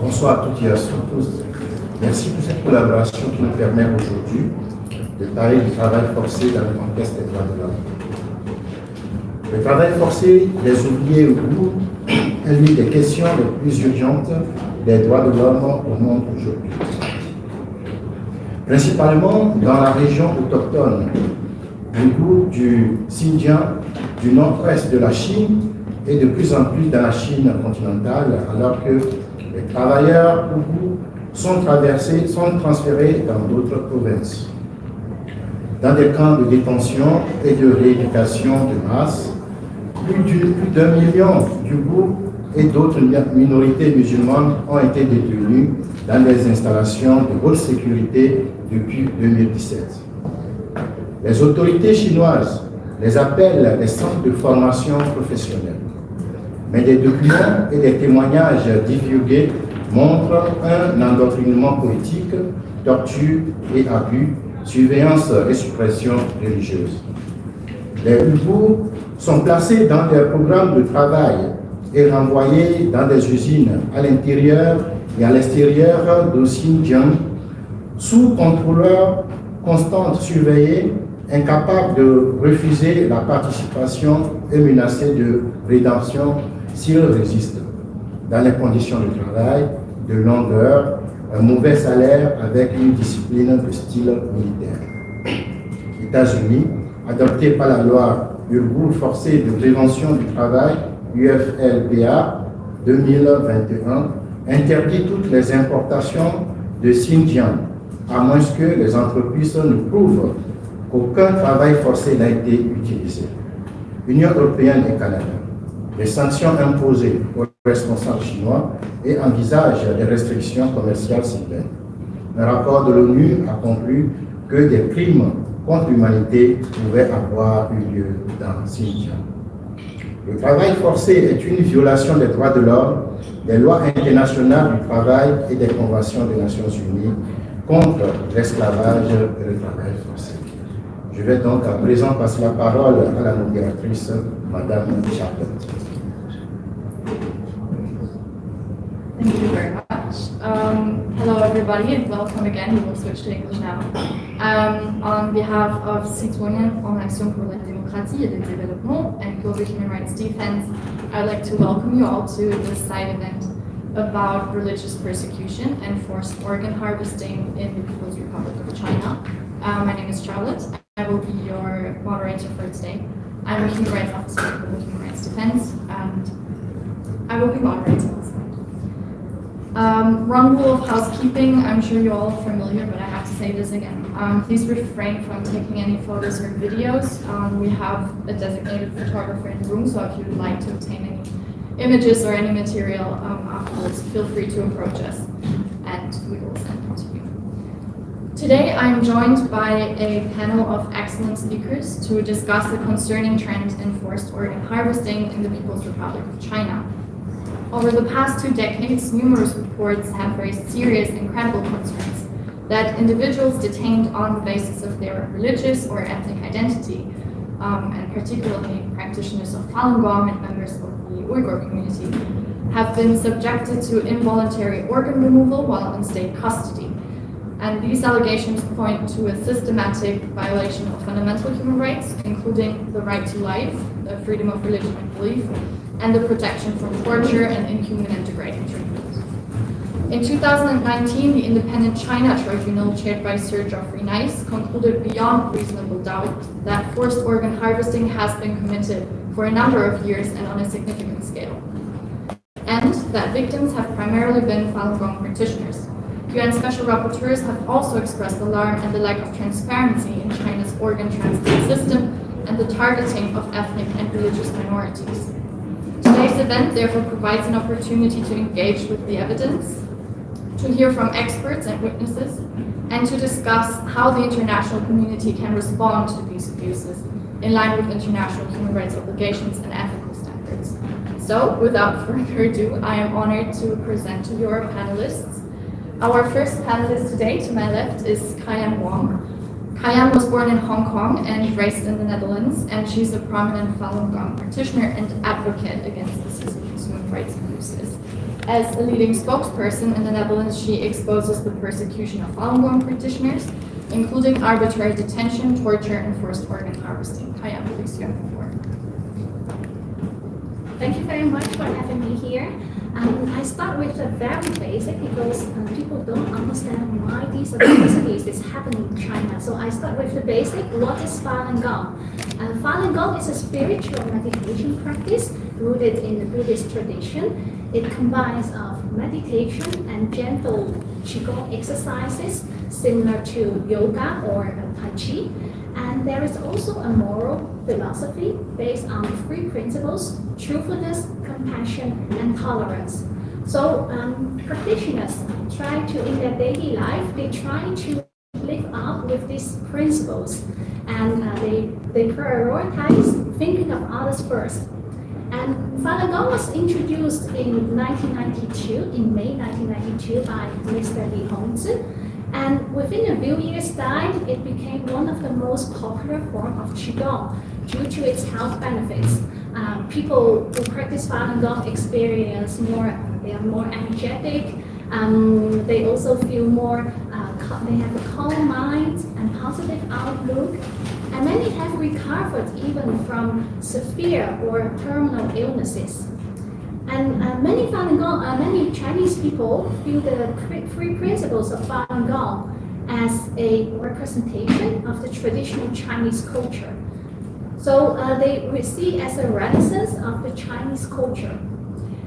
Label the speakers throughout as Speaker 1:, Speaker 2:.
Speaker 1: Bonsoir à toutes et à tous. Merci pour cette collaboration qui nous permet aujourd'hui de parler du travail forcé dans le contexte des droits de l'homme. Le travail forcé des oubliés ouïghours est l'une des questions les plus urgentes des droits de l'homme au monde aujourd'hui. Principalement dans la région autochtone ouïghour du Xinjiang, du nord-ouest de la Chine et de plus en plus dans la Chine continentale, alors que les travailleurs ouïghours sont transférés dans d'autres provinces. Dans des camps de détention et de rééducation de masse, plus d'1 million d'Ouïghours et d'autres minorités musulmanes ont été détenus dans des installations de haute sécurité depuis 2017. Les autorités chinoises les appellent des centres de formation professionnelle. Mais des documents et des témoignages divulgués montrent un endoctrinement politique, torture et abus, surveillance et suppression religieuse. Les Ouïghours sont placés dans des programmes de travail et renvoyés dans des usines à l'intérieur et à l'extérieur de Xinjiang, sous contrôle constant surveillé, incapables de refuser la participation et menacés de rédemption s'ils résistent, dans les conditions de travail, de longueur, un mauvais salaire avec une discipline de style militaire. États-Unis, adopté par la loi Uyghur forcée de prévention du travail, UFLPA 2021, interdit toutes les importations de Xinjiang, à moins que les entreprises ne prouvent qu'aucun travail forcé n'a été utilisé. Union européenne et Canada, les sanctions imposées aux responsables chinois et envisagent des restrictions commerciales sévères. Un rapport de l'ONU a conclu que des crimes contre l'humanité pouvaient avoir eu lieu dans Xinjiang. Le travail forcé est une violation des droits de l'homme, des lois internationales du travail et des conventions des Nations Unies contre l'esclavage et le travail forcé. Je vais donc à présent passer la parole à la modératrice, Madame Charlotte.
Speaker 2: Thank you very much. Hello everybody and welcome again. We will switch to English now. On behalf of Citoyens en Action pour la démocratie et le développement and Global Human Rights Defense, I'd like to welcome you all to this side event about religious persecution and forced organ harvesting in the People's Republic of China. My name is Charlotte. I will be your moderator for today. I'm a Human Rights Officer at Global Human Rights Defense and I will be moderating this. One rule of housekeeping, I'm sure you're all familiar, but I have to say this again. Please refrain from taking any photos or videos. We have a designated photographer in the room, so if you'd like to obtain any images or any material afterwards, feel free to approach us and we will send them to you. Today I'm joined by a panel of excellent speakers to discuss the concerning trend in forced organ harvesting in the People's Republic of China. Over the past 2 decades, numerous reports have raised serious and credible concerns that individuals detained on the basis of their religious or ethnic identity, and particularly practitioners of Falun Gong and members of the Uyghur community, have been subjected to involuntary organ removal while in state custody. And these allegations point to a systematic violation of fundamental human rights, including the right to life, the freedom of religion and belief, and the protection from torture and inhuman and degrading treatment. In 2019, the independent China tribunal, chaired by Sir Geoffrey Nice, concluded beyond reasonable doubt that forced organ harvesting has been committed for a number of years and on a significant scale, and that victims have primarily been Falun Gong practitioners. UN Special Rapporteurs have also expressed alarm at the lack of transparency in China's organ transport system and the targeting of ethnic and religious minorities. Today's event therefore provides an opportunity to engage with the evidence, to hear from experts and witnesses, and to discuss how the international community can respond to these abuses in line with international human rights obligations and ethical standards. So, without further ado, I am honored to present to your panelists. Our first panelist today, to my left, is Kayan Wong. Kayan was born in Hong Kong and raised in the Netherlands, and she's a prominent Falun Gong practitioner and advocate against the CCP's human rights abuses. As a leading spokesperson in the Netherlands, she exposes the persecution of Falun Gong practitioners, including arbitrary detention, torture, and forced organ harvesting. Kayan, please, you have the floor.
Speaker 3: Thank you very much for having me here. I start with the very basic because people don't understand why these atrocities is happening in China. So I start with the basic. What is Falun Gong? Falun Gong is a spiritual meditation practice rooted in the Buddhist tradition. It combines of meditation and gentle Qigong exercises similar to yoga or Tai Chi. And there is also a moral philosophy based on 3 principles: truthfulness, compassion, and tolerance. So practitioners try to, in their daily life, they try to live up with these principles, and they prioritize thinking of others first. And Falun Gong was introduced in 1992, in May 1992, by Mr. Li Hongzhi. And within a few years' time, it became one of the most popular forms of Qigong due to its health benefits. People who practice Falun Gong experience they are more energetic. They also feel more, they have a calm mind and positive outlook. And many have recovered even from severe or terminal illnesses. And many Chinese people view the 3 principles of Falun Gong as a representation of the traditional Chinese culture. So they see as a renaissance of the Chinese culture.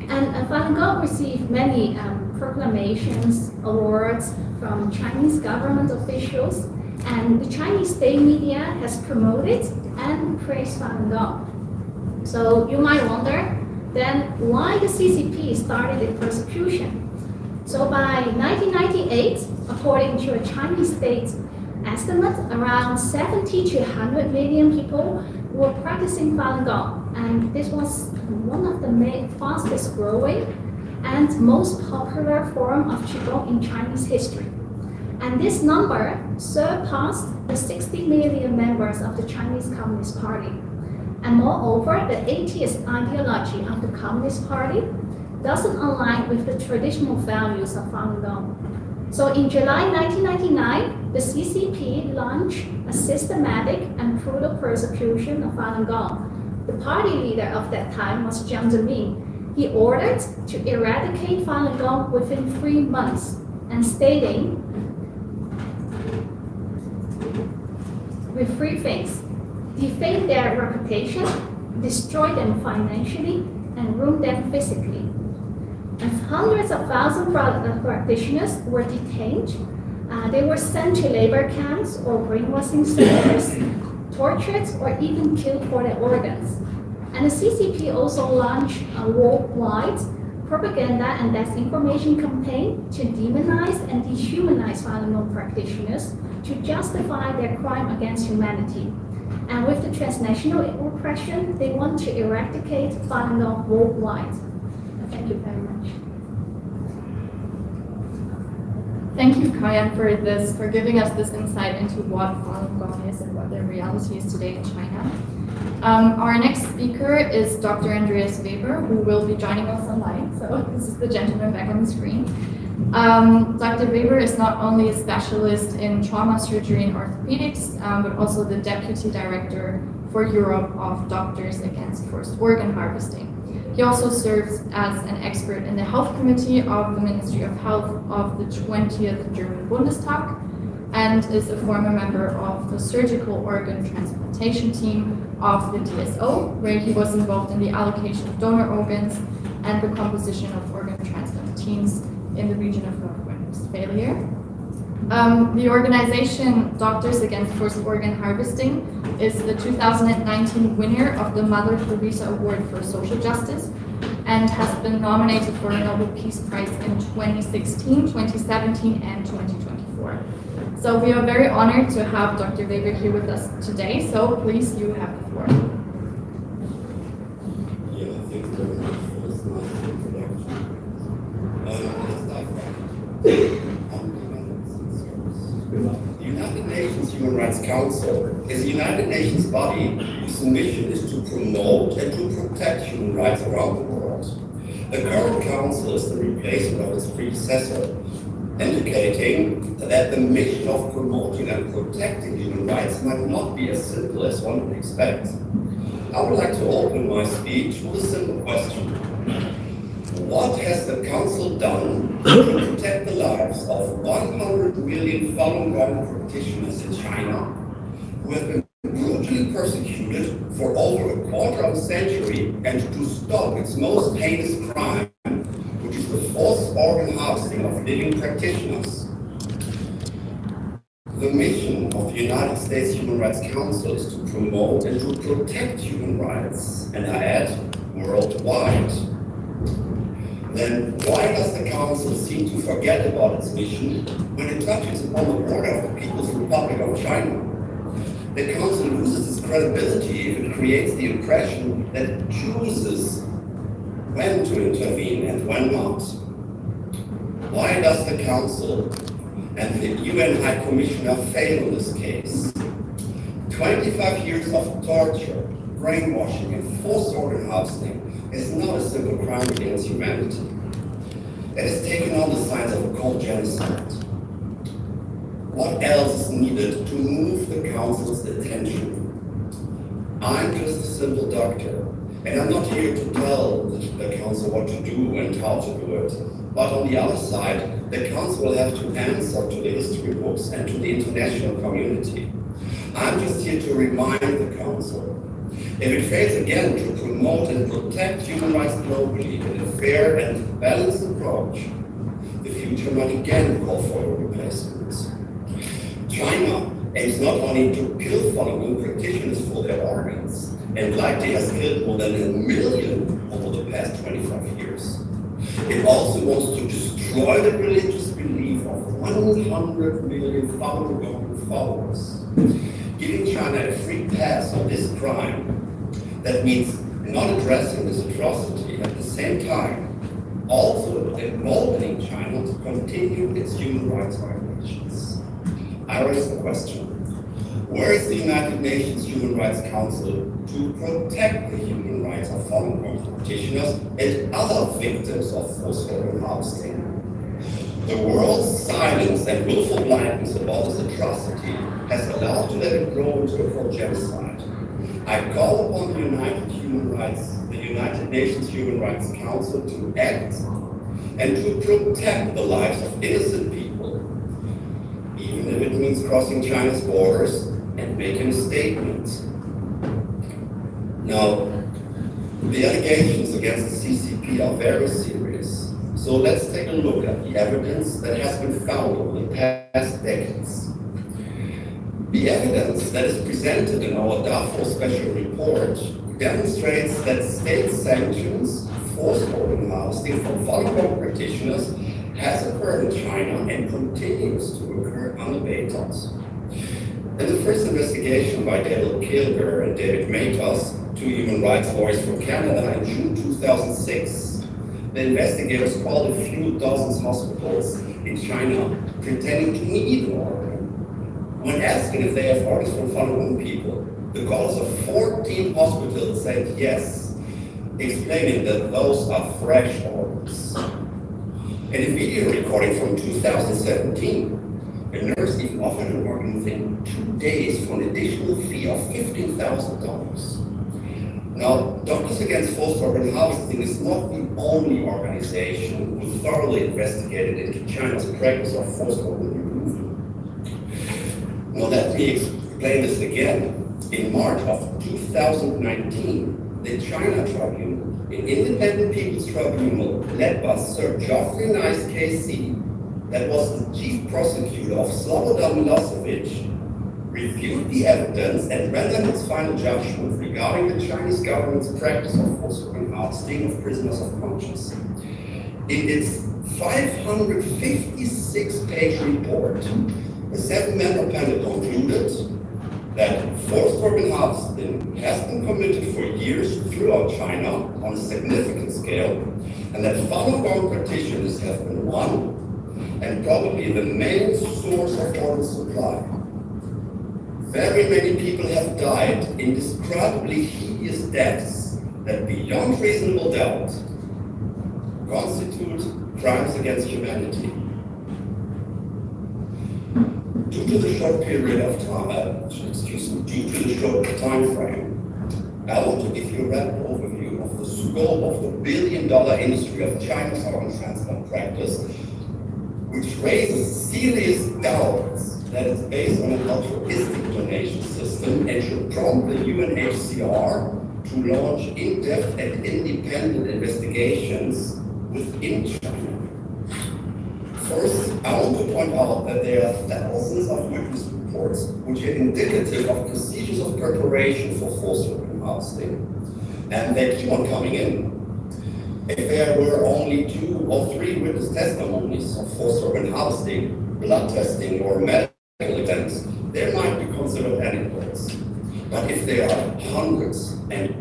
Speaker 3: And Falun Gong received many proclamations, awards from Chinese government officials, and the Chinese state media has promoted and praised Falun Gong. So you might wonder, then why the CCP started its persecution? So by 1998, according to a Chinese state estimate, around 70 to 100 million people were practicing Falun Gong, and this was one of the fastest growing and most popular form of Qigong in Chinese history. And this number surpassed the 60 million members of the Chinese Communist Party. And moreover, the atheist ideology of the Communist Party doesn't align with the traditional values of Falun Gong. So in July 1999, the CCP launched a systematic and brutal persecution of Falun Gong. The party leader of that time was Jiang Zemin. He ordered to eradicate Falun Gong within 3 months, and stating with 3 things: defame their reputation, destroy them financially, and ruin them physically. And hundreds of thousands of practitioners were detained. They were sent to labor camps or brainwashing centers, tortured, or even killed for their organs. And the CCP also launched a worldwide propaganda and disinformation campaign to demonize and dehumanize Falun Gong practitioners to justify their crime against humanity. And with the transnational repression, they want to eradicate Falun Gong worldwide. Thank you very much.
Speaker 2: Thank you, Kayan, for giving us this insight into what Falun Gong is and what their reality is today in China. Our next speaker is Dr. Andreas Weber, who will be joining us online. So this is the gentleman back on the screen. Dr. Weber is not only a specialist in trauma surgery and orthopedics, but also the deputy director for Europe of Doctors Against Forced Organ Harvesting. He also serves as an expert in the Health Committee of the Ministry of Health of the 20th German Bundestag and is a former member of the surgical organ transplantation team of the DSO, where he was involved in the allocation of donor organs and the composition of organ transplant teams in the region of North Rhine-Westphalia. The organization Doctors Against Forced Organ Harvesting is the 2019 winner of the Mother Teresa Award for Social Justice and has been nominated for a Nobel Peace Prize in 2016, 2017, and 2024. So we are very honored to have Dr. Weber here with us today. So please, you have the floor.
Speaker 4: Yeah, thank you very much for this nice introduction. The United Nations Human Rights Council is a United Nations body whose mission is to promote and to protect human rights around the world. The current council is the replacement of its predecessor, indicating that the mission of promoting and protecting human rights might not be as simple as one would expect. I would like to open my speech with a simple question. What has the Council done to protect the lives of 100 million Falun Gong practitioners in China who have been brutally persecuted for over a quarter of a century and to stop its most heinous crime, which is the forced organ harvesting of living practitioners? The mission of the United States Human Rights Council is to promote and to protect human rights, and I add, worldwide. Then why does the Council seem to forget about its mission when it touches upon the border of the People's Republic of China? The Council loses its credibility if it creates the impression that it chooses when to intervene and when not. Why does the Council and the UN High Commissioner fail in this case? 25 years of torture, brainwashing, and forced organ harvesting is not a simple crime against humanity. It has taken on the signs of a cold genocide. What else is needed to move the Council's attention? I'm just a simple doctor, and I'm not here to tell the Council what to do and how to do it. But on the other side, the Council will have to answer to the history books and to the international community. I'm just here to remind the Council. If it fails again to promote and protect human rights globally in a fair and balanced approach, the future might again call for a replacement. China aims not only to kill Falun Gong practitioners for their organs, and likely has killed more than 1 million over the past 25 years. It also wants to destroy the religious belief of 100 million Falun Gong followers. Giving China a free pass on this crime, that means not addressing this atrocity at the same time, also emboldening China to continue its human rights violations. I raise the question, where is the United Nations Human Rights Council to protect the human rights of Falun Gong practitioners and other victims of forced organ harvesting? The world's silence and willful blindness about this atrocity has allowed to let it grow into a cold genocide. I call upon the United Nations Human Rights Council to act and to protect the lives of innocent people, even if it means crossing China's borders and making a statement. Now, the allegations against the CCP are very serious. So let's take a look at the evidence that has been found over the past decades. The evidence that is presented in our Darfur special report demonstrates that state sanctions, forced organ harvesting from Falun Gong practitioners has occurred in China and continues to occur unabated. In the first investigation by David Kilger and David Matos, two human rights lawyers from Canada, in June 2006, the investigators called a few dozen hospitals in China pretending to need an organ. When asking if they have organs from Falun Gong people, the callers of 14 hospitals said yes, explaining that those are fresh organs. In a video recording from 2017, a nurse even offered an organ within 2 days for an additional fee of $15,000. Now, Doctors Against Forced Organ Harvesting is not the only organization who thoroughly investigated into China's practice of forced organ removal. Now, let me explain this again. In March of 2019, the China Tribunal, an independent people's tribunal led by Sir Geoffrey Nice KC, that was the chief prosecutor of Slobodan Milosevic, reviewed the evidence and rendered its final judgment regarding the Chinese government's practice of forced organ harvesting of prisoners of conscience. In its 556-page report, the 7-member panel concluded that forced organ harvesting has been committed for years throughout China on a significant scale, and that Falun Gong practitioners have been one and probably the main source of organ supply. Very many people have died indescribably hideous deaths that, beyond reasonable doubt, constitute crimes against humanity. Due to the short period of time, due to the short time frame, I want to give you a rapid overview of the scope of the billion-dollar industry of China's organ transplant practice, which raises serious doubts that it's based on an altruistic donation system and should prompt the UNHCR to launch in-depth and independent investigations within China. First, I want to point out that there are thousands of witness reports which are indicative of procedures of preparation for forced organ harvesting, and they keep on coming in. If there were only 2 or 3 witness testimonies of forced organ harvesting, blood testing, or medical events, they might be considered anecdotes. But if there are hundreds and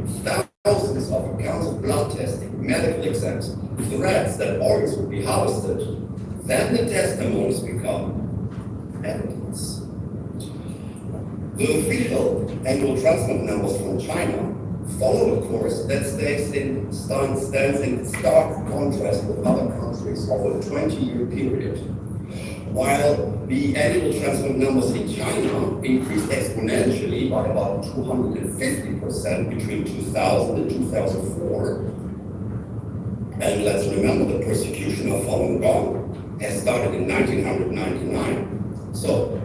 Speaker 4: thousands of accounts of blood testing, medical exams, threats that organs will be harvested, then the testimonies become evidence. The official annual transplant numbers from China follow a course that stands in stark contrast with other countries over a 20-year period. While the annual transplant numbers in China increased exponentially by about 250% between 2000 and 2004, and let's remember the persecution of Falun Gong has started in 1999. So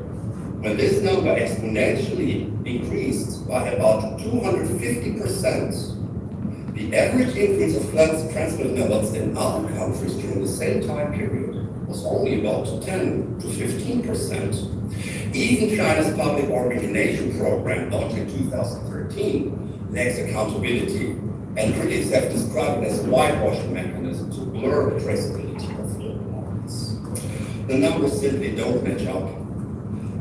Speaker 4: when this number exponentially increased by about 250%, the average increase of transplant numbers in other countries during the same time period was only about 10 to 15%. Even China's public organ donation program, launched in 2013, lacks accountability, and critics have described it as a whitewashing mechanism to blur the traceability of organ organs. The numbers simply don't match up.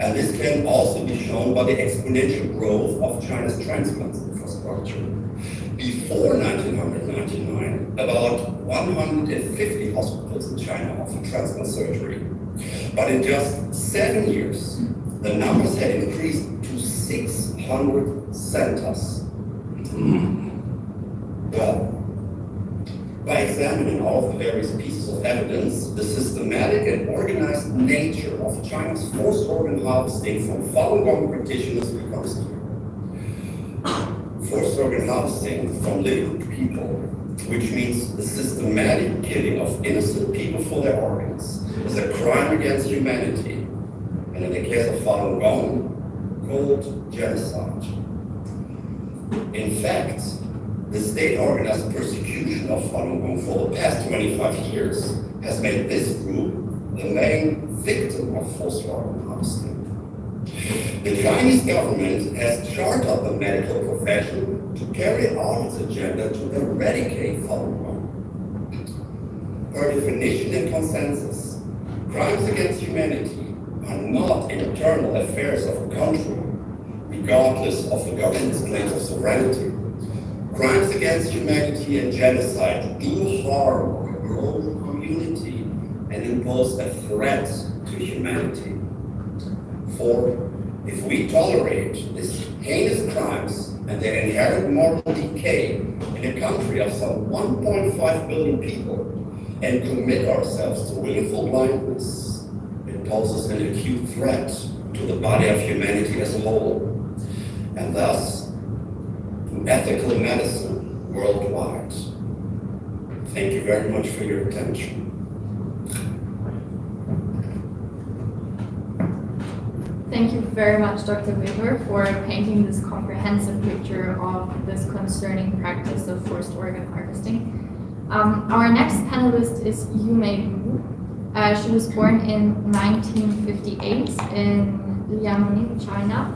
Speaker 4: And this can also be shown by the exponential growth of China's transplant infrastructure. Before 1999, about 150 hospitals in China offered transplant surgery. But in just 7 years, the numbers had increased to 600 centers. Well, by examining all of the various pieces of evidence, the systematic and organized nature of China's forced organ harvesting from Falun Gong practitioners becomes clear. Forced organ harvesting from living people, which means the systematic killing of innocent people for their organs, is a crime against humanity, and in the case of Falun Gong, called genocide. In fact, the state-organized persecution tradition of Falun Gong for the past 25 years has made this group the main victim of forced organ harvesting. The Chinese government has chartered up the medical profession to carry out its agenda to eradicate Falun Gong. Per definition and consensus, crimes against humanity are not internal affairs of a country, regardless of the government's claims of sovereignty. Crimes against humanity and genocide do harm a global community and impose a threat to humanity. For if we tolerate these heinous crimes and their inherent moral decay in a country of some 1.5 billion people and commit ourselves to willful blindness, it poses an acute threat to the body of humanity as a whole, and thus to ethical medicine worldwide. Thank you very much for your attention.
Speaker 2: Thank you very much, Dr. Uyghur, for painting this comprehensive picture of this concerning practice of forced organ harvesting. Our next panelist is Yumei Wu. She was born in 1958 in Liaoning, China.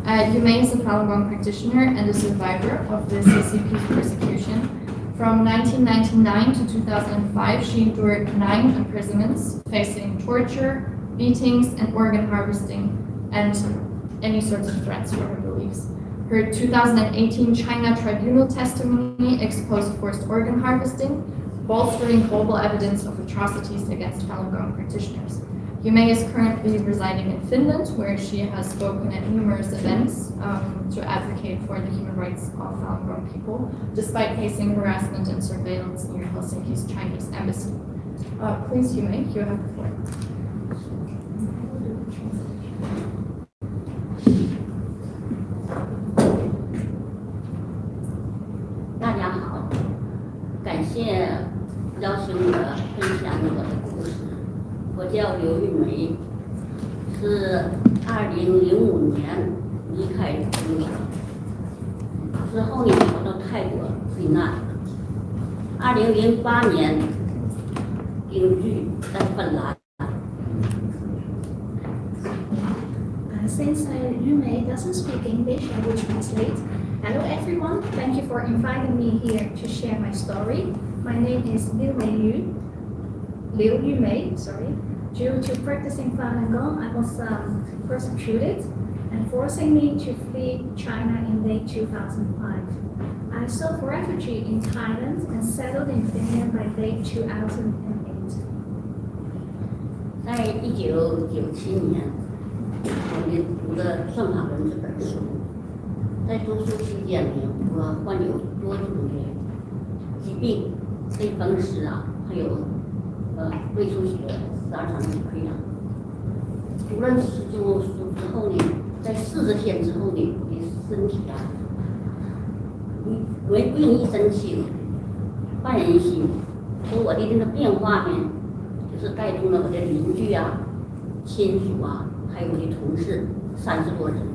Speaker 2: Yumei is a Falun Gong practitioner and a survivor of the CCP's persecution. From 1999 to 2005, she endured 9 imprisonments, facing torture, beatings, and organ harvesting, and any sorts of threats for her beliefs. Her 2018 China tribunal testimony exposed forced organ harvesting, bolstering global evidence of atrocities against Falun Gong practitioners. Yumei is currently residing in Finland, where she has spoken at numerous events to advocate for the human rights of Falun Gong people, despite facing harassment and surveillance near Helsinki's Chinese embassy. Please, Yumei, you have the floor.
Speaker 5: 大家好，感谢邀请我分享我的故事。我叫刘玉梅，是2005年离开中国，之后呢跑到泰国避难。2008年定居在芬兰。
Speaker 3: Since Yumei doesn't speak English, I will translate. Hello everyone, thank you for inviting me here to share my story. My name is Liu Yumei. Due to practicing Falun Gong, I was persecuted and forcing me to flee China in late 2005. I sought refuge in Thailand and settled in Finland by late 2008.
Speaker 5: 在1997年，我读的《算法论》这本书。 在读书期间呢，我患有多种的疾病，类风湿啊，还有胃出血、12肠内溃疡。读了书之后呢，在40天之后呢，我的身体啊，不应一生气，焕然一新。从我的这个变化呢，就是带动了我的邻居啊、亲属啊，还有我的同事30多人。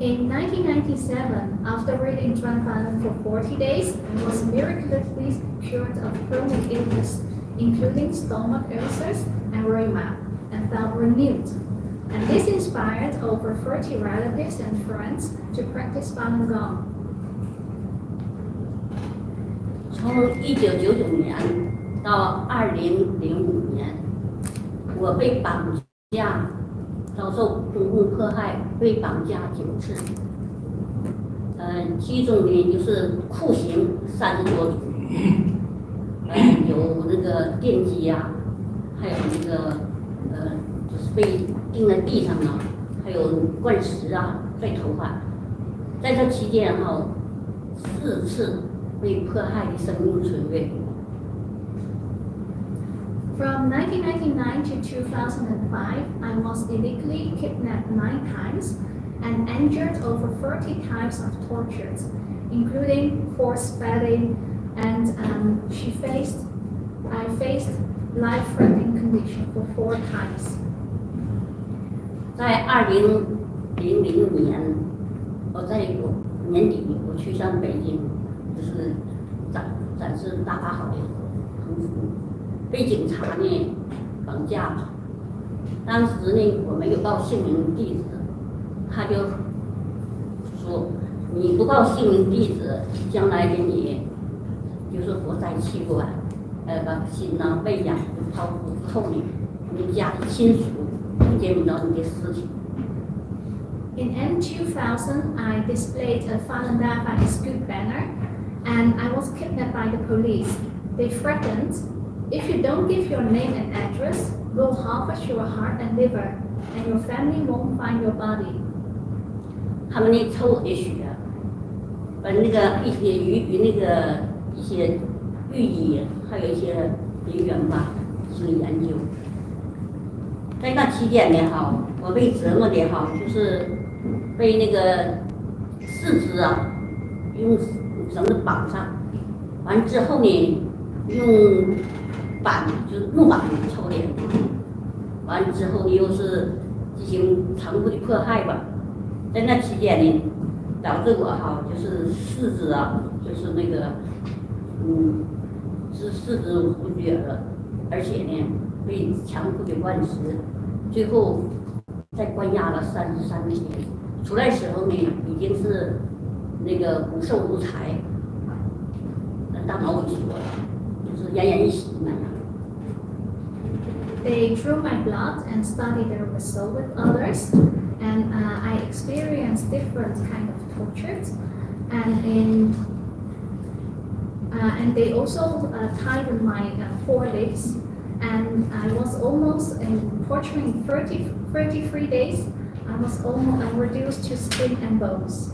Speaker 3: In 1997, after reading Transnational for 40 days, I was miraculously cured of chronic illness, including stomach ulcers and rheuma, and felt renewed. And this inspired over 30 relatives and friends to practice Falun Gong.
Speaker 5: 从1999年到2005年，我被绑架。 遭受中共迫害，被绑架9次，其中呢就是酷刑30多种，有那个电击啊，还有那个就是被钉在地上啊，还有灌食啊，在头发，在这期间哈，4次被迫害的生命摧毁。
Speaker 3: From 1999 to 2005, I was illegally kidnapped 9 times and endured over 30 types of tortures, including forced bedding, and I faced life-threatening conditions for 4 times. 在2000年，我在
Speaker 5: 年底我去上北京，就是展示大法好的横幅，被警察呢绑架了。当时呢我没有报姓名地址，他就说你不报姓名地址，将来给你就是活摘器官，把心呐、胃呀都掏出之后呢，你家里亲属不见不着你的尸体。
Speaker 3: In M 2000, I displayed a Falun Gong is good banner, and I was kidnapped by the police. They threatened, if you don't give your name and address, we'll harvest your heart and liver, and your family won't find your body.
Speaker 5: 他们那抽我的血，把那个一些与那个一些寓意，还有一些人员吧进行研究。在那期间呢，哈，我被折磨的哈，就是被那个四肢啊用绳子绑上，完之后呢，用板就是木板抽脸，完之后呢又是进行残酷的迫害吧。在那期间呢，导致我哈就是四肢啊，就是那个是四肢无血了，而且呢被强迫的灌食，最后再关押了33天。出来时候呢，已经是那个骨瘦如柴，大脑萎缩了，就是奄奄一息那样。
Speaker 3: They drew my blood and studied the result with others, and I experienced different kind of tortures, and they also tied my forelegs, and I was almost in torturing 33 days. I was almost reduced to skin and bones.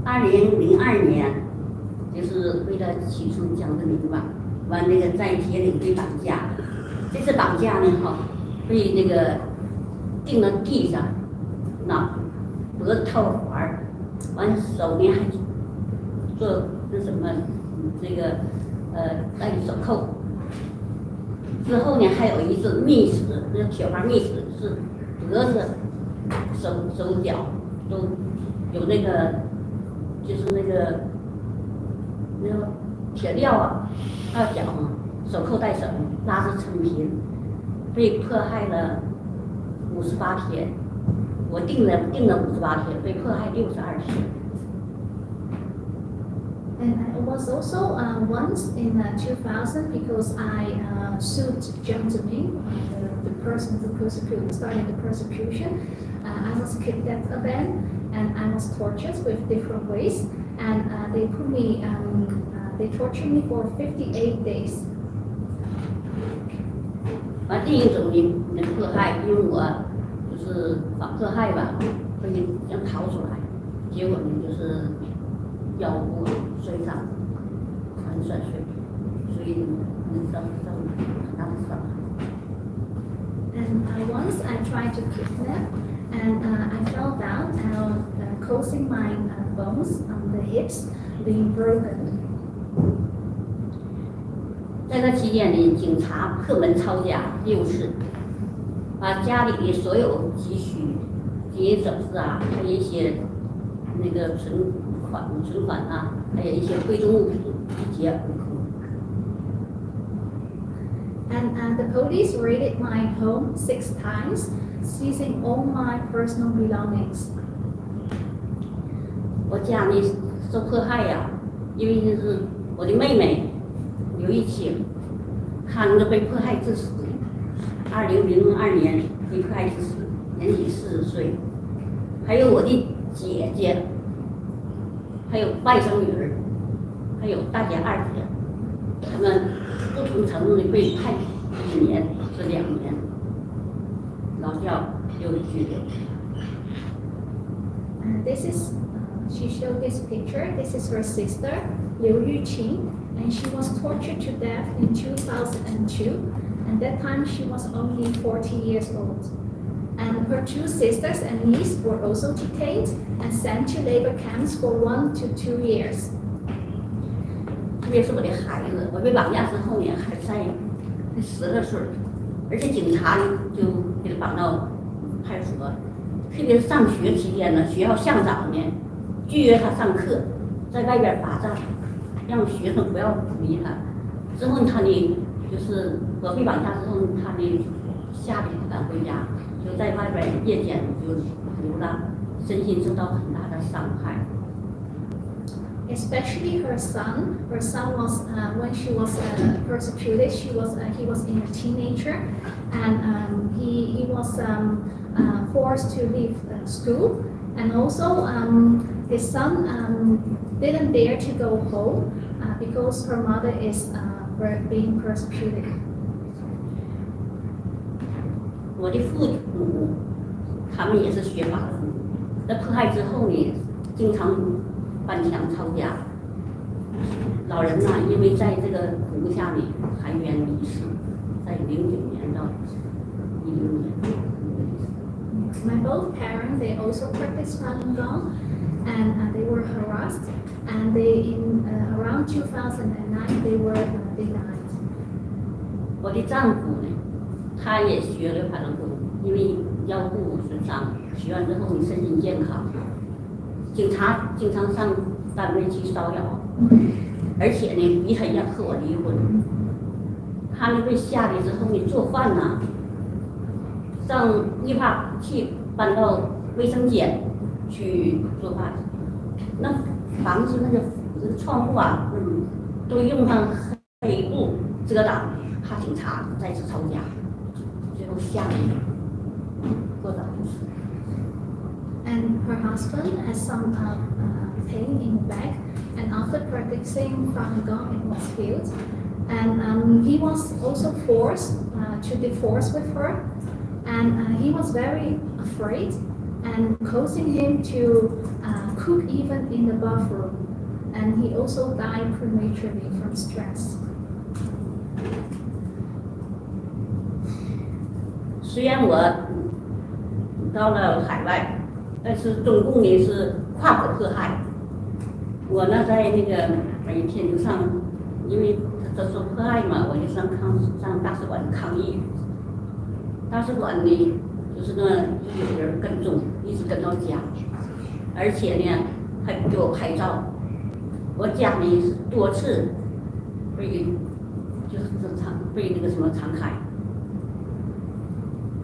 Speaker 5: 2002年，就是为了起诉江泽民吧，完那个在铁岭被绑架，这次绑架呢哈，被那个钉到地上，脖子套环，完手呢还做那什么这个戴手铐。之后呢，还有一次密死，那个铁环密死是脖子、手脚都有那个，就是那个铁镣啊，到脚嘛，手铐带绳，拉着成平，被迫害了58天，我定了58天，被迫害62天。
Speaker 3: And I was also once in 2000 because I sued Jiang Zemin, the person who started the persecution. I was kidnapped again, and I was tortured with different ways, and they tortured me for 58 days.
Speaker 5: 完另一种的迫害，因为我就是反迫害吧，所以想逃出来，结果呢就是腰部摔伤，全摔碎，所以人生受很大的伤害。
Speaker 3: And once I tried to kidnap, and I fell down, causing my bones on the hips being broken.
Speaker 5: 在那期间呢，警察破门抄家6次，把家里的所有积蓄、金银首饰啊，还有一些那个存款啊，还有一些贵重物品一劫而空。
Speaker 3: And the police raided my home 6 times, seizing all my personal belongings.
Speaker 5: 我家里受迫害呀，因为就是我的妹妹刘玉清，她那个被迫害致死，2002年被迫害致死，年仅40岁。还有我的姐姐，还有外甥女儿，还有大姐、二姐，他们不同程度的被判1年至2年，劳教又拘留。
Speaker 3: She showed this picture. This is her sister, Liu Yuqing, and she was tortured to death in 2002. And that time she was only 40 years old. And her 2 sisters and niece were also detained and sent to labor camps for 1 to 2 years.
Speaker 5: 特别是我的孩子，我被绑架之后呢，还在12岁，而且警察就给他绑到派出所。特别是上学期间呢，学校校长呢拒绝他上课，在外边罚站，让学生不要理他。之后他呢就是我被绑架之后，他呢下午不敢回家，就在外边夜间就流浪，身心受到很大的伤害。
Speaker 3: Especially her son. Her son was when she was persecuted. He was in a teenager, and he was forced to leave school. And also, his son didn't dare to go home because her mother is being persecuted.
Speaker 5: 我的父母，他们也是学法律，在迫害之后呢，经常翻墙抄家。老人呢，因为在这个苦苦下呢，含冤离世，在09年到10年。
Speaker 3: My both parents, they also practiced Falun Gong, and they were harassed, and they in around 2009 they were denied.
Speaker 5: 我的丈夫呢，他也学了Falun Gong，因为腰部损伤，学完之后你身心健康。警察经常上单位去骚扰，而且呢逼他要和我离婚。他呢被下来之后呢做饭呐，上绿化去搬到卫生间去做饭，那房子那个窗户啊，都用上黑布遮挡，怕警察再次抄家，最后下来过早就是。
Speaker 3: And her husband has some pain in the back, and after practicing Falun Gong, it was healed. And he was also forced to divorce with her, and he was very afraid, and causing him to cook even in the bathroom. And he also died prematurely from stress.
Speaker 5: 虽然我到了海外。但是中共呢是跨国迫害，我呢在那个每天就上，因为他说迫害嘛，我就上大使馆抗议。大使馆呢就是呢有人跟踪，一直跟到家，而且呢还给我拍照。我家呢是多次被就是被那个什么残害。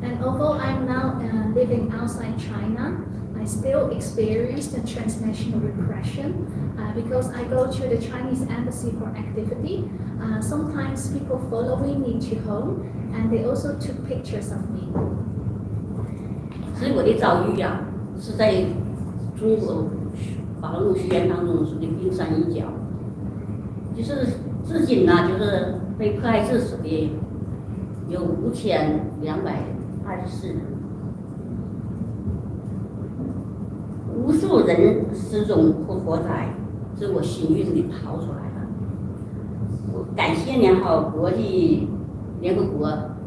Speaker 3: And although I'm now living outside China, I still experience the transnational repression because I go to the Chinese embassy for activity. Sometimes people following me to home, and they also took pictures of me.
Speaker 5: 所以我的遭遇啊，是在中国法律学院当中是的冰山一角。就是至今呢，就是被迫害致死的有5224人。无数人失踪或活摘，是我幸运地逃出来了。我感谢国际联合国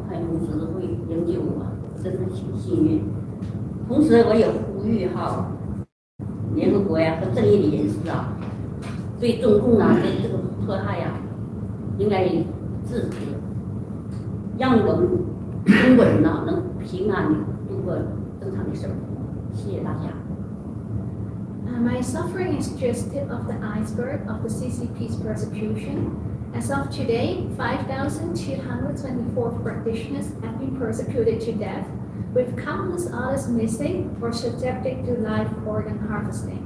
Speaker 5: 还有组织会营救我，真的挺幸运。同时，我也呼吁联合国呀和正义的人士啊，对中共啊对这个迫害呀，应该制止，让我们中国人呢能平安地度过正常的生活。谢谢大家。
Speaker 3: My suffering is just tip of the iceberg of the CCP's persecution. As of today, 5,224 practitioners have been persecuted to death, with countless others missing or subjected to live organ harvesting.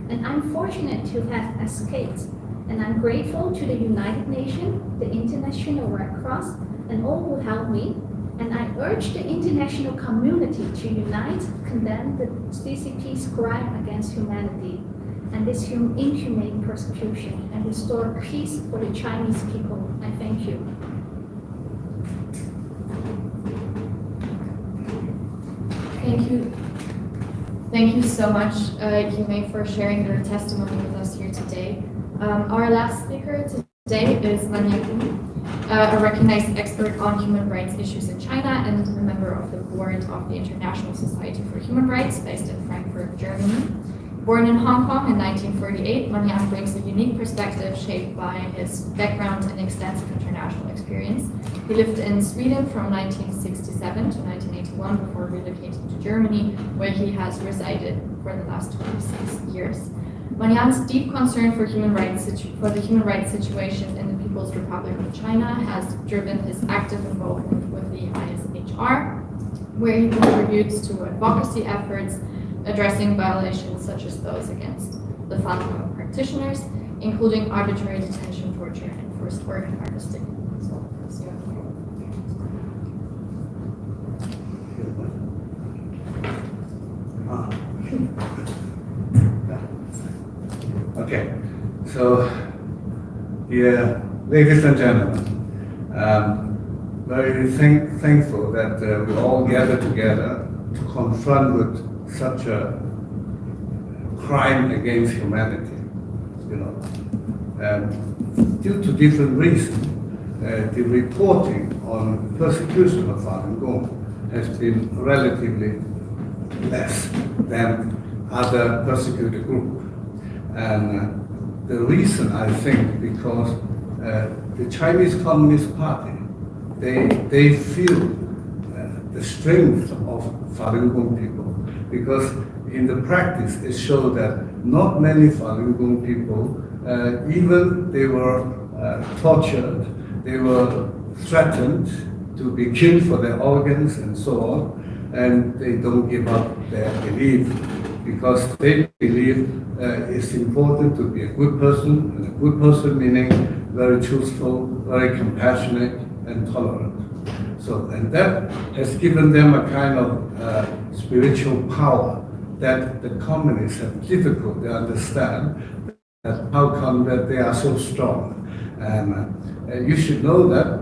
Speaker 3: And I'm fortunate to have escaped, and I'm grateful to the United Nations, the International Red Cross, and all who helped me. And I urge the international community to unite, condemn the CCP's crime against humanity and this inhumane persecution, and restore peace for the Chinese people. I thank you.
Speaker 2: Thank you. Thank you so much, Yume, for sharing your testimony with us here today. Our last speaker today is Vanya Kun, a recognized expert on human rights issues in China and a member of the board of the International Society for Human Rights based in Frankfurt, Germany. Born in Hong Kong in 1948, Manian brings a unique perspective shaped by his background and extensive international experience. He lived in Sweden from 1967 to 1981 before relocating to Germany, where he has resided for the last 26 years. Manian's deep concern for the human rights situation in the People's Republic of China has driven his active involvement with the ISHR, where he contributes to advocacy efforts addressing violations such as those against the Falun Gong practitioners, including arbitrary detention, torture, and forced organ harvesting.
Speaker 6: Okay, so dear ladies and gentlemen, very thankful that we all gather together to confront with such a crime against humanity. Due to different reasons, the reporting on persecution of Falun Gong has been relatively less than other persecuted groups. And the reason, I think, because the Chinese Communist Party, they feel the strength of Falun Gong people, because in the practice it showed that not many Falun Gong people, even they were tortured, they were threatened to be killed for their organs and so on, and they don't give up their belief, because they believe it's important to be a good person, and a good person meaning very truthful, very compassionate, and tolerant. So, and that has given them a kind of spiritual power that the communists have difficult to understand, that how come that they are so strong. And you should know that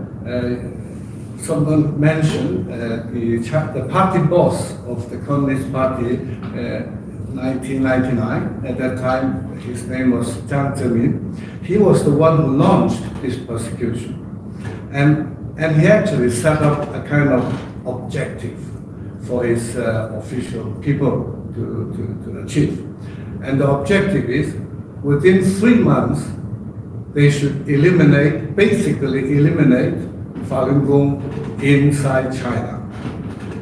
Speaker 6: someone mentioned the party boss of the Communist Party 1999, at that time his name was Jiang Zemin. He was the one who launched this persecution. And he actually set up a kind of objective for his official people to achieve. And the objective is, within 3 months, they should basically eliminate Falun Gong inside China.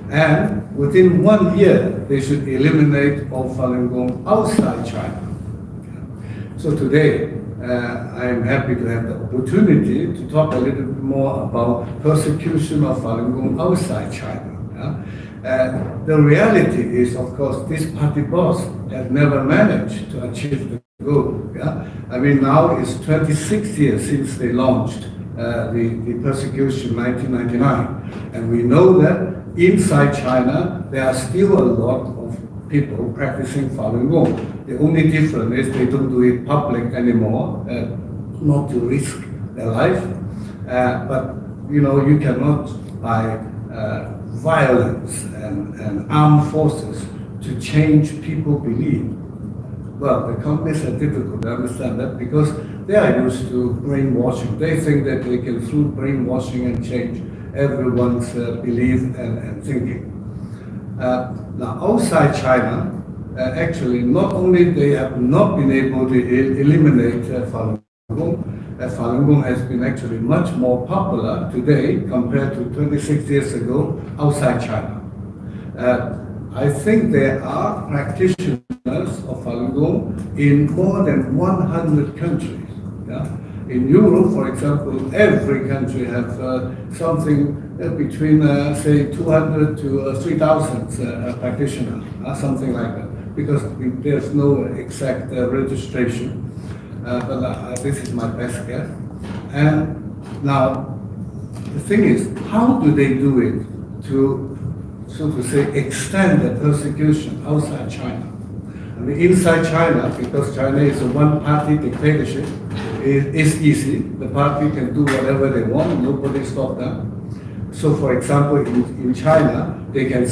Speaker 6: And within 1 year, they should eliminate all Falun Gong outside China. So today, I am happy to have the opportunity to talk a little bit more about persecution of Falun Gong outside China. The reality is, of course, this party boss has never managed to achieve the goal. I mean, now it's 26 years since they launched the persecution in 1999. And we know that inside China, there are still a lot of people practicing Falun Gong. The only difference is they don't do it public anymore, not to risk their life. But you cannot by violence and armed forces to change people's belief. Well, the communists are difficult to understand that because they are used to brainwashing. They think that they can, through brainwashing, and change everyone's belief and thinking. Now, outside China, actually, not only they have not been able to eliminate Falun Gong, Falun Gong has been actually much more popular today compared to 26 years ago outside China. I think there are practitioners of Falun Gong in more than 100 countries. In Europe, for example, every country has something between, say, 200 to 3,000 practitioners, something like that, because there's no exact registration. But this is my best guess. And now, the thing is, how do they do it to, so to say, extend the persecution outside China? I mean, inside China, because China is a one-party dictatorship, it's easy. The party can do whatever they want, nobody stop them. So, for example, in China, they can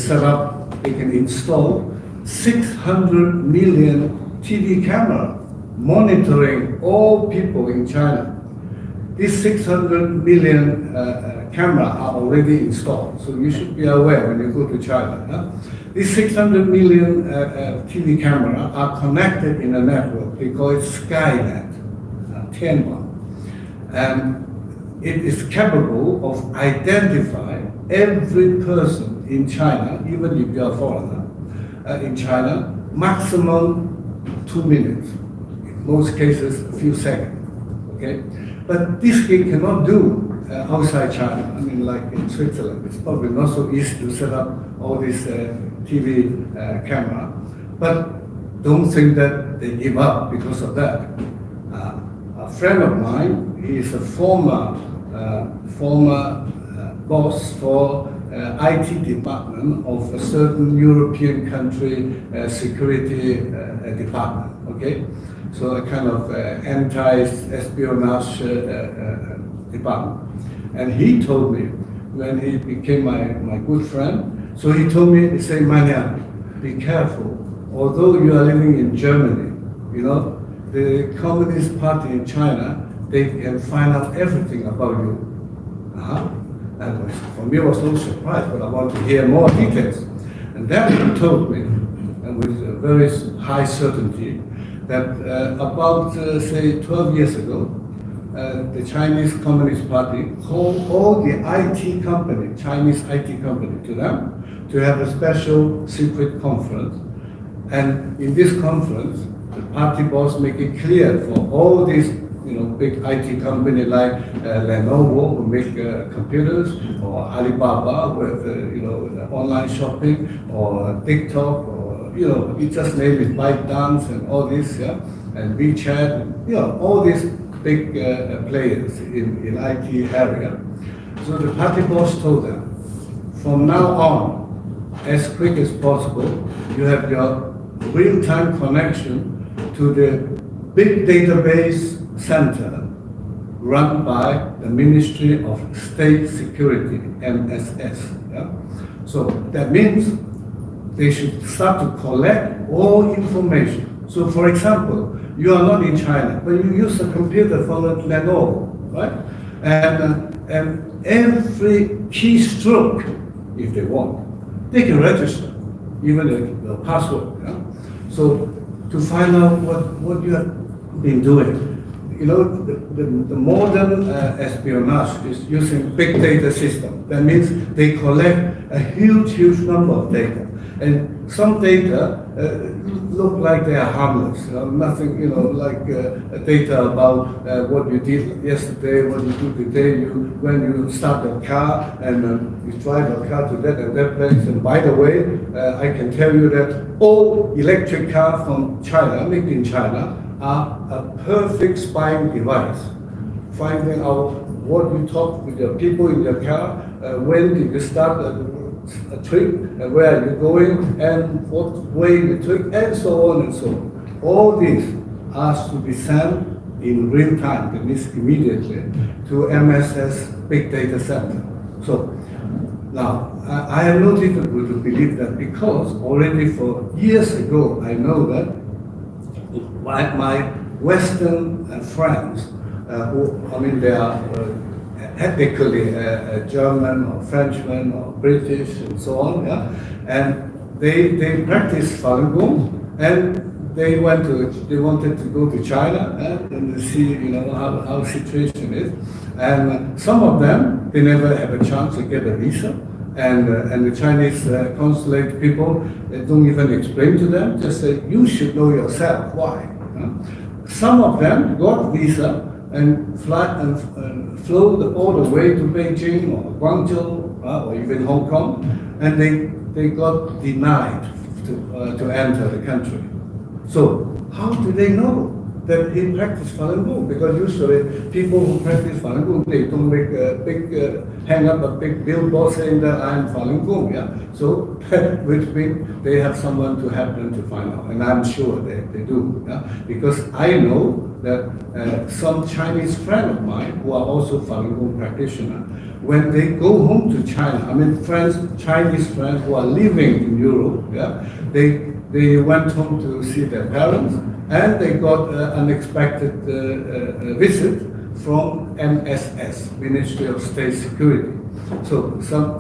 Speaker 6: install 600 million TV camera monitoring all people in China. these 600 million cameras are already installed. So you should be aware when you go to China. These 600 million TV cameras are connected in a network. They call it Skynet, Tianwan. And it is capable of identifying every person in China, even if you are a foreigner, in China, maximum 2 minutes. In most cases, a few seconds. Okay? But this it cannot do outside China. I mean, like in Switzerland, it's probably not so easy to set up all these TV camera. But don't think that they give up because of that. A friend of mine, he is a former boss for IT department of a certain European country security department. Okay, so a kind of anti-espionage department. And he told me when he became my good friend. So he told me, he said, "Manya, be careful. Although you are living in Germany, you know, the Communist Party in China, they can find out everything about you." And for me, it was no surprise, but I want to hear more details. And then he told me, and with very high certainty, that about, say, 12 years ago, the Chinese Communist Party called all the IT company, Chinese IT company, to them to have a special secret conference. And in this conference, the party boss make it clear for all these, you know, big IT company like Lenovo, who make computers, or Alibaba with, you know, online shopping, or TikTok, or, you know, you just name it, ByteDance and all this, yeah, and WeChat, you know, all these big players in IT area. So the party boss told them, from now on, as quick as possible, you have your real-time connection to the big database center run by the Ministry of State Security, MSS. Yeah? So that means they should start to collect all information. So for example, you are not in China, but you use a computer from Lenovo, right? And every keystroke, if they want, they can register, even the password. Yeah? So to find out what you have been doing. You know, the modern espionage is using big data system. That means they collect a huge number of data. And some data look like they are harmless. You know, nothing, you know, like data about what you did yesterday, what you do today, when you start your car and you drive your car to that and that place. And by the way, I can tell you that all electric cars from China, made in China, are a perfect spying device. Finding out what you talk with your people in your car, when did you start a trip, and where are you going, and what way you took, and so on and so on. All this has to be sent in real time, that means immediately, to MSS Big Data Center. So now, I have no difficulty to believe that, because already for years ago, I know that my Western friends, who, I mean, they are ethnically German or Frenchman or British and so on, yeah, and they practice Falun Gong, and they wanted to go to China and see, you know, how the situation is, and some of them, they never have a chance to get a visa. And the Chinese consulate people, they don't even explain to them, just say, you should know yourself, why? Some of them got visa and flew all the way to Beijing or Guangzhou or even Hong Kong, and they got denied to enter the country. So how do they know that he practiced Falun Gong? Because usually people who practice Falun Gong, they don't make a big, hang up a big billboard saying that I'm Falun Gong, yeah? So, which means they have someone to help them to find out, and I'm sure they do, yeah? Because I know that some Chinese friend of mine who are also Falun Gong practitioners, when they go home to China, I mean Chinese friends who are living in Europe, yeah, they went home to see their parents, and they got an unexpected visit from MSS, Ministry of State Security. So some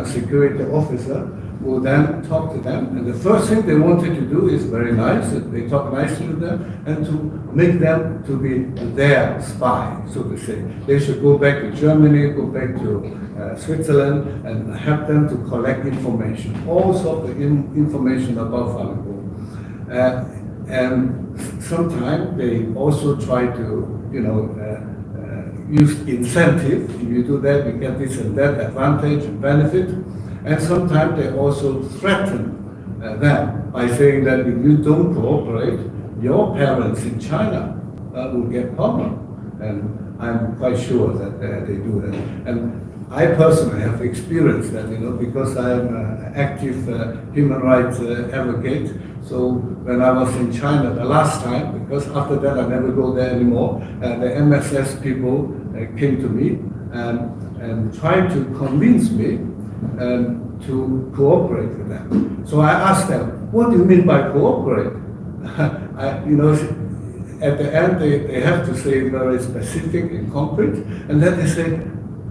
Speaker 6: security officer will then talk to them, and the first thing they wanted to do is very nice. They talk nicely to them and to make them to be their spy, so to say. They should go back to Germany, go back to Switzerland, and help them to collect information, all sorts of information about Falun Gong. And sometimes they also try to, use incentive. If you do that, you get this and that advantage and benefit. And sometimes they also threaten them by saying that if you don't cooperate, your parents in China will get problem. And I'm quite sure that they do that. And I personally have experienced that, because I'm an active human rights advocate. So when I was in China the last time, because after that I never go there anymore, the MSS people came to me and tried to convince me to cooperate with them. So I asked them, what do you mean by cooperate? At the end they have to say very specific and concrete, and then they say,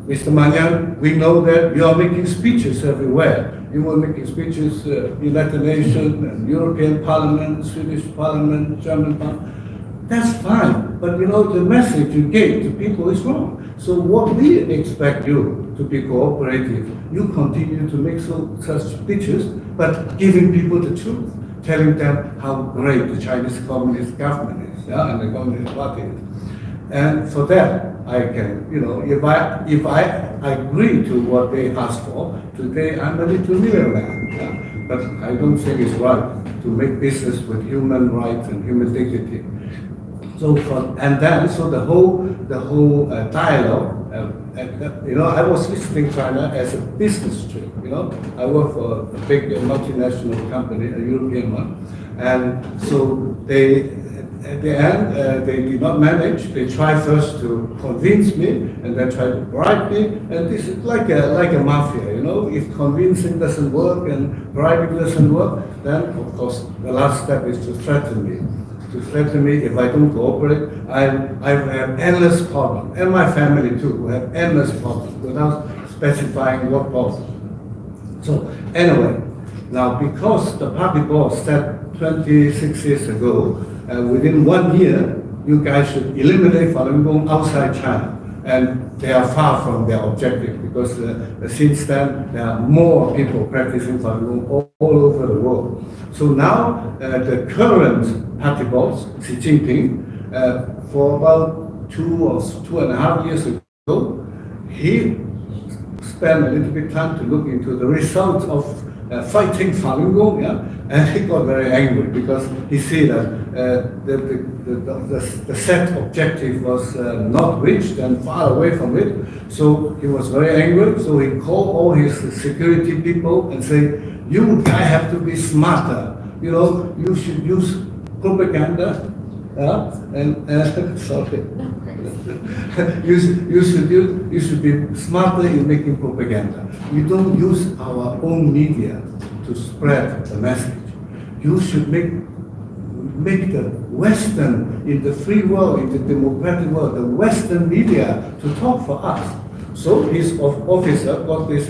Speaker 6: Mr. Manyan, we know that you are making speeches everywhere. You were making speeches United Nations and European Parliament, Swedish Parliament, German Parliament. That's fine, but the message you gave to people is wrong. So what we expect you to be cooperative, you continue to make such speeches, but giving people the truth, telling them how great the Chinese Communist government is, and the Communist Party is. And for that, I can, if I agree to what they ask for, today I'm a little millionaire. But I don't think it's right to make business with human rights and human dignity. So the whole dialogue, I was visiting China as a business trip. I work for a big multinational company, a European one, and so at the end, they did not manage. They tried first to convince me, and then tried to bribe me. And this is like a mafia, If convincing doesn't work and bribing doesn't work, then of course the last step is to threaten me. To threaten me if I don't cooperate, I will have endless problems, and my family too will have endless problems without specifying what problem. So anyway, now because the party boss said 26 years ago, within 1 year, you guys should eliminate Falun Gong outside China. And they are far from their objective, because since then, there are more people practicing Falun Gong all over the world. So now, the current party boss, Xi Jinping, for about 2 or 2.5 years ago, he spent a little bit of time to look into the results of fighting Falun Gong, and he got very angry because he see that the set objective was not reached and far away from it. So he was very angry. So he called all his security people and said, "You guys have to be smarter. You should use propaganda." Sorry. you should be smarter in making propaganda. We don't use our own media to spread the message. You should make the Western, in the free world, in the democratic world, the Western media to talk for us. So his officer got this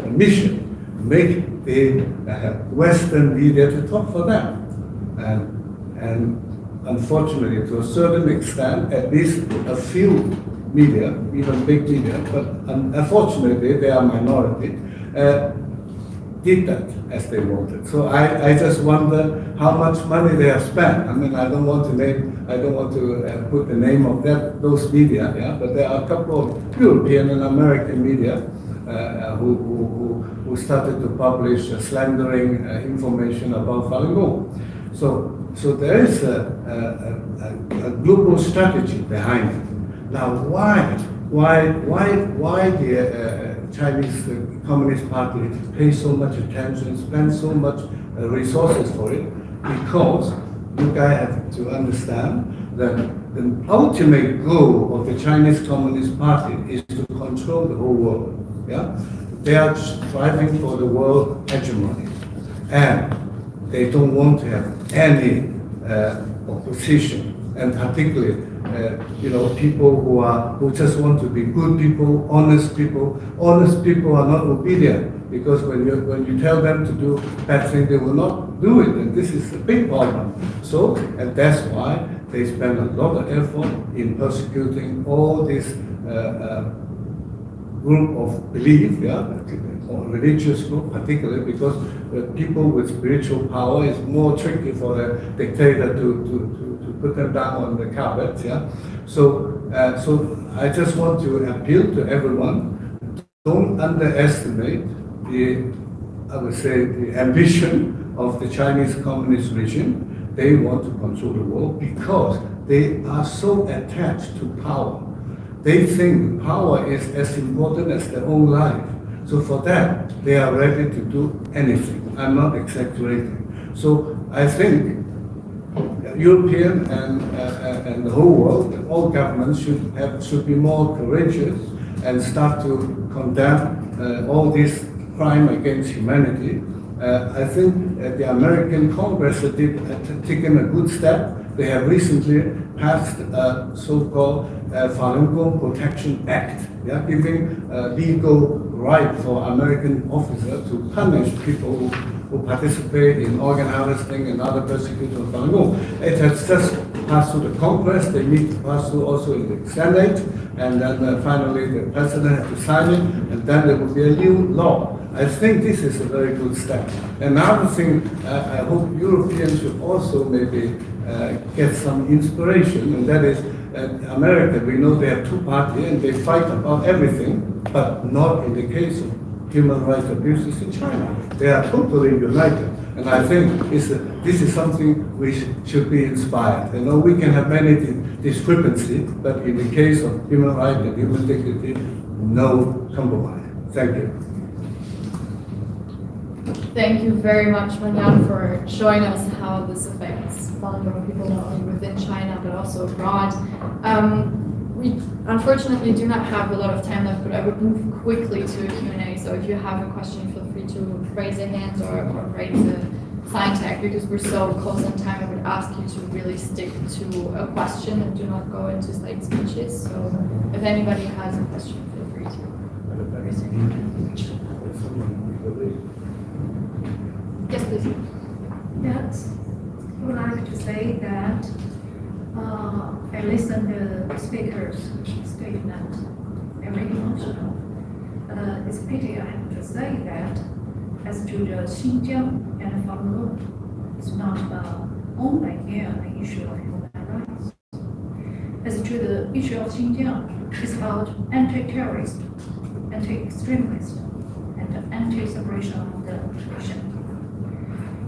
Speaker 6: mission, make the Western media to talk for them. And unfortunately, to a certain extent, at least a few media, even big media, but unfortunately they are minority, did that as they wanted. So I just wonder how much money they have spent. I don't want to put the name of those media, but there are a couple of European and American media who started to publish slandering information about Falun Gong. So there is a global strategy behind it. Now, why the Chinese Communist Party pay so much attention, spend so much resources for it? Because you guys have to understand that the ultimate goal of the Chinese Communist Party is to control the whole world. They are striving for the world hegemony, and they don't want to have any opposition, and particularly people who just want to be good people, honest people. Honest people are not obedient because when you tell them to do bad things, they will not do it, and this is a big problem. So, and that's why they spend a lot of effort in persecuting all this group of belief, or religious group particularly, because people with spiritual power is more tricky for the dictator to put them down on the carpet. So I just want to appeal to everyone: don't underestimate I would say, the ambition of the Chinese Communist regime. They want to control the world because they are so attached to power. They think power is as important as their own life. So for that, they are ready to do anything. I'm not exaggerating. So I think European and the whole world, all governments should be more courageous and start to condemn all this crime against humanity. I think the American Congress has taken a good step. They have recently passed a so-called Falun Gong Protection Act, giving legal right for American officers to punish people who participate in organ harvesting and other persecution of Falun Gong. It has just passed through the Congress. They need to pass through also in the Senate, and then finally the president has to sign it, and then there will be a new law. I think this is a very good step. Another thing, I hope Europeans should also maybe get some inspiration, and that is America. We know they have two parties and they fight about everything, but not in the case of human rights abuses in China. They are totally united. And I think this is something we should be inspired. We can have many discrepancies, but in the case of human rights and human dignity, no compromise. Thank you.
Speaker 2: Thank you very much, Manyan, for showing us how this affects Falun Gong people not only within China but also abroad. We unfortunately do not have a lot of time left, but I would move quickly to a Q&A. So if you have a question, feel free to raise a hand or raise a sign tag. Because we're so close on time, I would ask you to really stick to a question and do not go into slide speeches. So if anybody has a question, feel free to raise your hand. Yes, please.
Speaker 7: Yes, I would like to say that I listened to the speaker's statement, very emotional. It's a pity I have to say that as to the Xinjiang and Falun Gong, it's not only here the issue of human rights. As to the issue of Xinjiang, it's about anti-terrorist, anti-extremist, and anti-separation of the nation.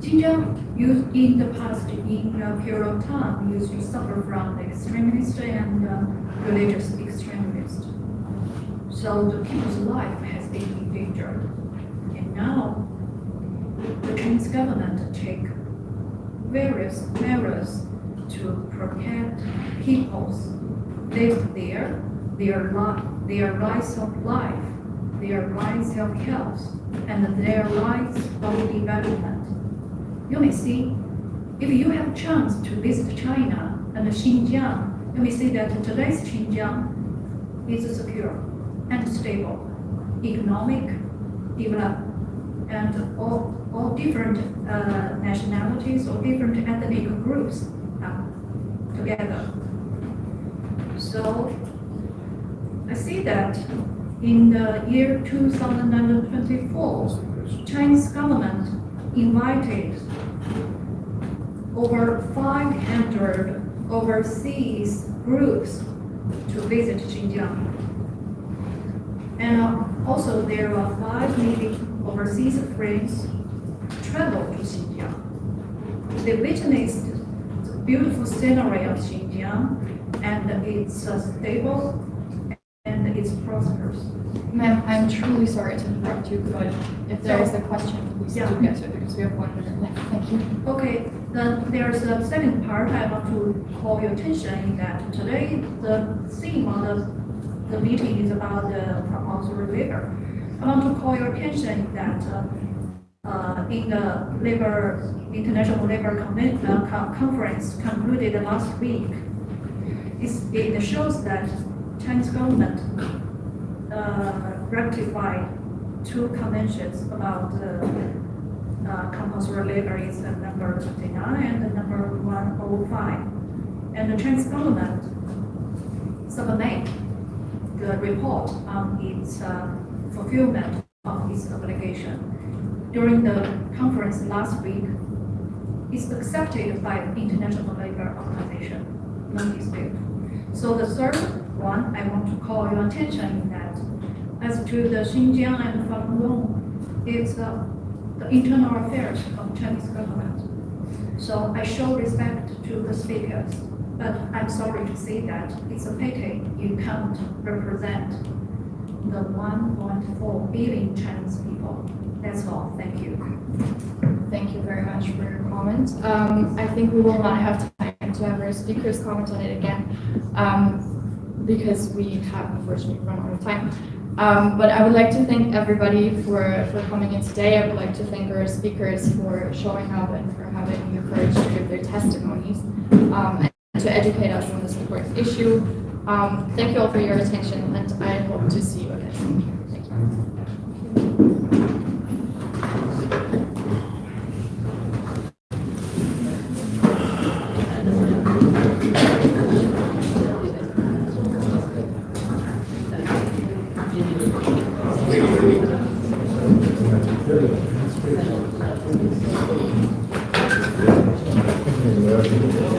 Speaker 7: Xinjiang used in the past, in a period of time, used to suffer from extremist and religious extremists. So the people's life has been in danger. And now, the Chinese government take various measures to protect people's live there, their rights of life, their rights of health, and their rights of development. You may see, if you have a chance to visit China and Xinjiang, you may see that today's Xinjiang is secure and stable, economic, developed, and all different nationalities or different ethnic groups together. So I see that in the year 2024, Chinese government invited over 500 overseas groups to visit Xinjiang. And also there are 5 million overseas friends travel to Xinjiang. They witnessed the beautiful scenery of Xinjiang, and it's stable and it's prosperous.
Speaker 2: Ma'am, I'm truly sorry to interrupt you, but if there is a question, please do get to it because we have 1 minute left. Thank you.
Speaker 7: Okay, then there's a second part I want to call your attention in that today the theme of the meeting is about the compulsory labor. I want to call your attention that in the International Labor Conference concluded last week, it shows that Chinese government ratified 2 conventions about compulsory labor is the number 29 and the number 105. And the Chinese government submit the report on its fulfillment of its obligation. During the conference last week, it's accepted by the International Labour Organization, no dispute. So the third one, I want to call your attention in that as to the Xinjiang and Falun Gong, it's the internal affairs of Chinese government. So I show respect to the speakers, but I'm sorry to say that it's a pity you can't represent the 1.4 billion Chinese people. That's all. Thank you.
Speaker 2: Thank you very much for your comment. I think we will not have time to have our speakers comment on it again because we have unfortunately run out of time. But I would like to thank everybody for coming in today. I would like to thank our speakers for showing up and for having the courage to give their testimonies and to educate us on this important issue. Thank you all for your attention, and I hope to see you again soon. Thank you.
Speaker 1: Thank you.